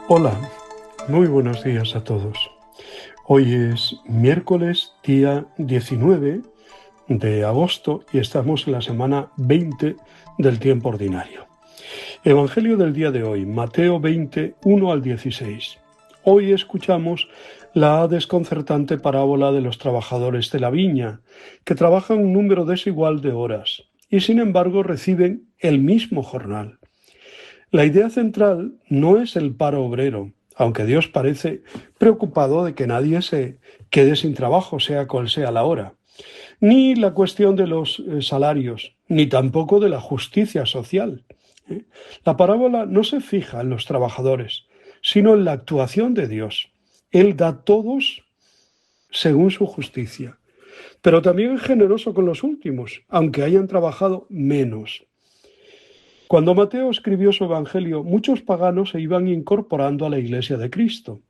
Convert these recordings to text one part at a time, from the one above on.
Hola, muy buenos días a todos. Hoy es miércoles, día 19 de agosto y estamos en la semana 20 del tiempo ordinario. Evangelio del día de hoy, Mateo 20, 1 al 16. Hoy escuchamos la desconcertante parábola de los trabajadores de la viña, que trabajan un número desigual de horas y sin embargo reciben el mismo jornal. La idea central no es el paro obrero, aunque Dios parece preocupado de que nadie se quede sin trabajo, sea cual sea la hora, ni la cuestión de los salarios, ni tampoco de la justicia social. ¿eh? La parábola no se fija en los trabajadores, sino en la actuación de Dios. Él da a todos según su justicia, pero también es generoso con los últimos, aunque hayan trabajado menos. Cuando Mateo escribió su Evangelio, muchos paganos se iban incorporando a la Iglesia de Cristo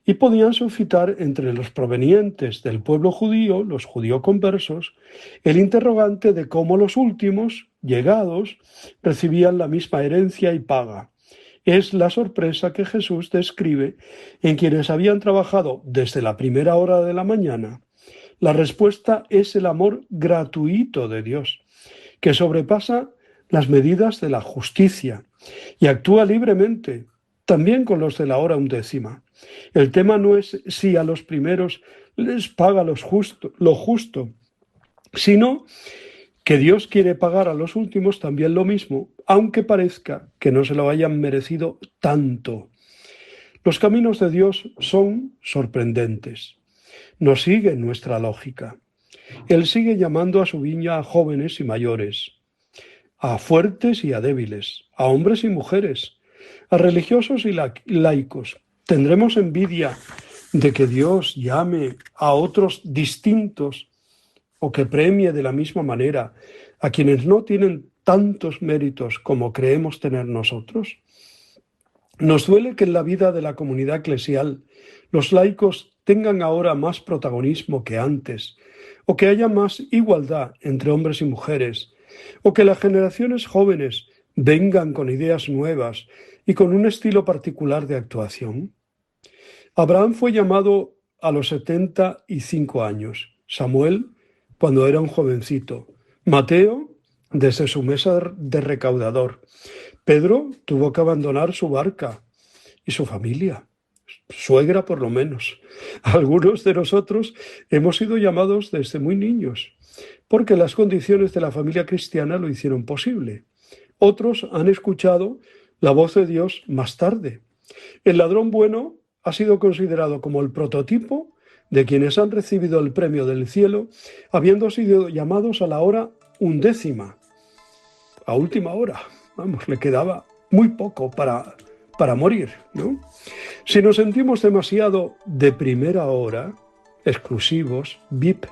y podían suscitar entre los provenientes del pueblo judío, los judíos conversos, el interrogante de cómo los últimos, llegados, recibían la misma herencia y paga. Es la sorpresa que Jesús describe en quienes habían trabajado desde la primera hora de la mañana. La respuesta es el amor gratuito de Dios, que sobrepasa las medidas de la justicia y actúa libremente, también con los de la hora undécima. El tema no es si a los primeros les paga lo justo, sino que Dios quiere pagar a los últimos también lo mismo, aunque parezca que no se lo hayan merecido tanto. Los caminos de Dios son sorprendentes. No siguen nuestra lógica. Él sigue llamando a su viña a jóvenes y mayores, a fuertes y a débiles, a hombres y mujeres, a religiosos y laicos. ¿Tendremos envidia de que Dios llame a otros distintos o que premie de la misma manera a quienes no tienen tantos méritos como creemos tener nosotros? Nos duele que en la vida de la comunidad eclesial los laicos tengan ahora más protagonismo que antes, o que haya más igualdad entre hombres y mujeres, o que las generaciones jóvenes vengan con ideas nuevas y con un estilo particular de actuación. Abraham fue llamado a los 75 años, Samuel cuando era un jovencito, Mateo desde su mesa de recaudador. Pedro tuvo que abandonar su barca y su familia, suegra por lo menos. Algunos de nosotros hemos sido llamados desde muy niños, porque las condiciones de la familia cristiana lo hicieron posible. Otros han escuchado la voz de Dios más tarde. El ladrón bueno ha sido considerado como el prototipo de quienes han recibido el premio del cielo, habiendo sido llamados a la hora undécima, a última hora. Vamos, le quedaba muy poco para morir, ¿no? Si nos sentimos demasiado de primera hora, exclusivos, VIP,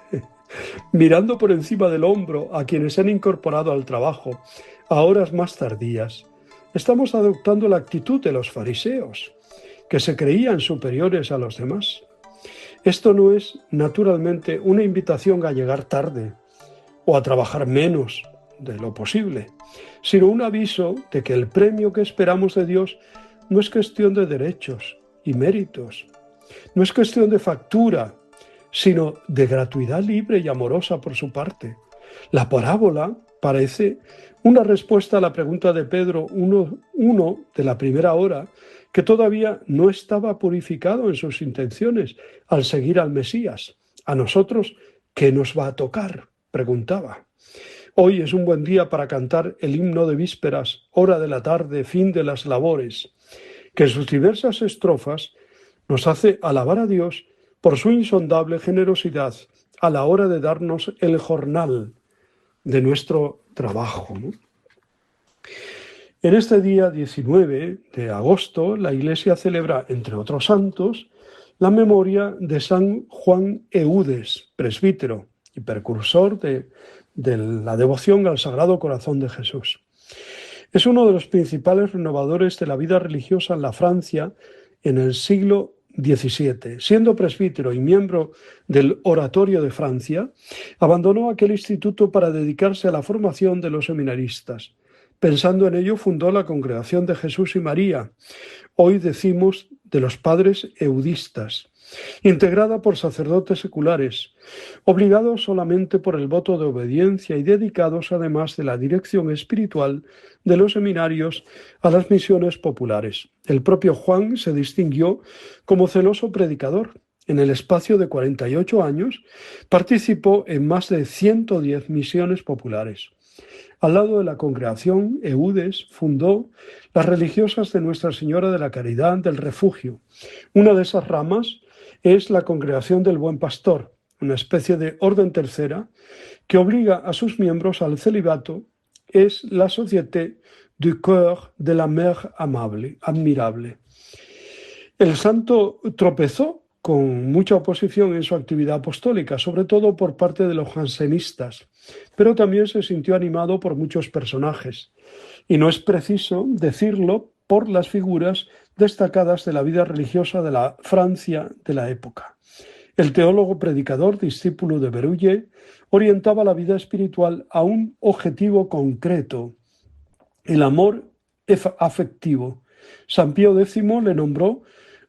mirando por encima del hombro a quienes se han incorporado al trabajo a horas más tardías, estamos adoptando la actitud de los fariseos, que se creían superiores a los demás. Esto no es, naturalmente, una invitación a llegar tarde o a trabajar menos de lo posible, sino un aviso de que el premio que esperamos de Dios no es cuestión de derechos y méritos, no es cuestión de factura, sino de gratuidad libre y amorosa por su parte. La parábola parece una respuesta a la pregunta de Pedro 1 de la primera hora, que todavía no estaba purificado en sus intenciones al seguir al Mesías. A nosotros, ¿qué nos va a tocar?, preguntaba. Hoy es un buen día para cantar el himno de vísperas, hora de la tarde, fin de las labores, que en sus diversas estrofas nos hace alabar a Dios por su insondable generosidad a la hora de darnos el jornal de nuestro trabajo, ¿no? En este día 19 de agosto, la Iglesia celebra, entre otros santos, la memoria de San Juan Eudes, presbítero y precursor de la devoción al Sagrado Corazón de Jesús. Es uno de los principales renovadores de la vida religiosa en la Francia en el siglo XVII. Siendo presbítero y miembro del Oratorio de Francia, abandonó aquel instituto para dedicarse a la formación de los seminaristas, Pensando en ello, fundó la Congregación de Jesús y María, hoy decimos de los padres eudistas, integrada por sacerdotes seculares, obligados solamente por el voto de obediencia y dedicados además de la dirección espiritual de los seminarios a las misiones populares. El propio Juan se distinguió como celoso predicador. En el espacio de 48 años participó en más de 110 misiones populares. Al lado de la congregación, Eudes fundó las religiosas de Nuestra Señora de la Caridad del Refugio. Una de esas ramas es la Congregación del Buen Pastor, una especie de orden tercera que obliga a sus miembros al celibato. Es la Société du Cœur de la Mère Admirable. El santo tropezó con mucha oposición en su actividad apostólica, sobre todo por parte de los jansenistas, pero también se sintió animado por muchos personajes, y no es preciso decirlo por las figuras destacadas de la vida religiosa de la Francia de la época. El teólogo predicador, discípulo de Berulle, orientaba la vida espiritual a un objetivo concreto, el amor afectivo. San Pío X le nombró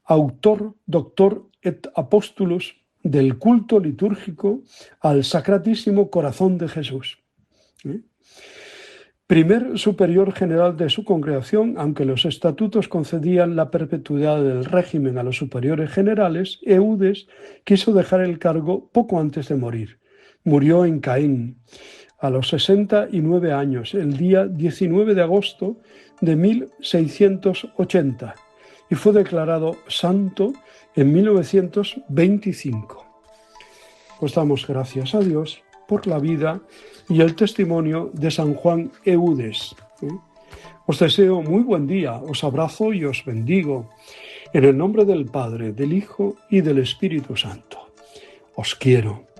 autor, doctor et apostolus del culto litúrgico al Sacratísimo Corazón de Jesús. Primer superior general de su congregación, aunque los estatutos concedían la perpetuidad del régimen a los superiores generales, Eudes quiso dejar el cargo poco antes de morir. Murió en Caen a los 69 años, el día 19 de agosto de 1680, y fue declarado santo en 1925. Pues damos gracias a Dios por la vida y el testimonio de San Juan Eudes. Os deseo muy buen día, os abrazo y os bendigo. En el nombre del Padre, del Hijo y del Espíritu Santo. Os quiero.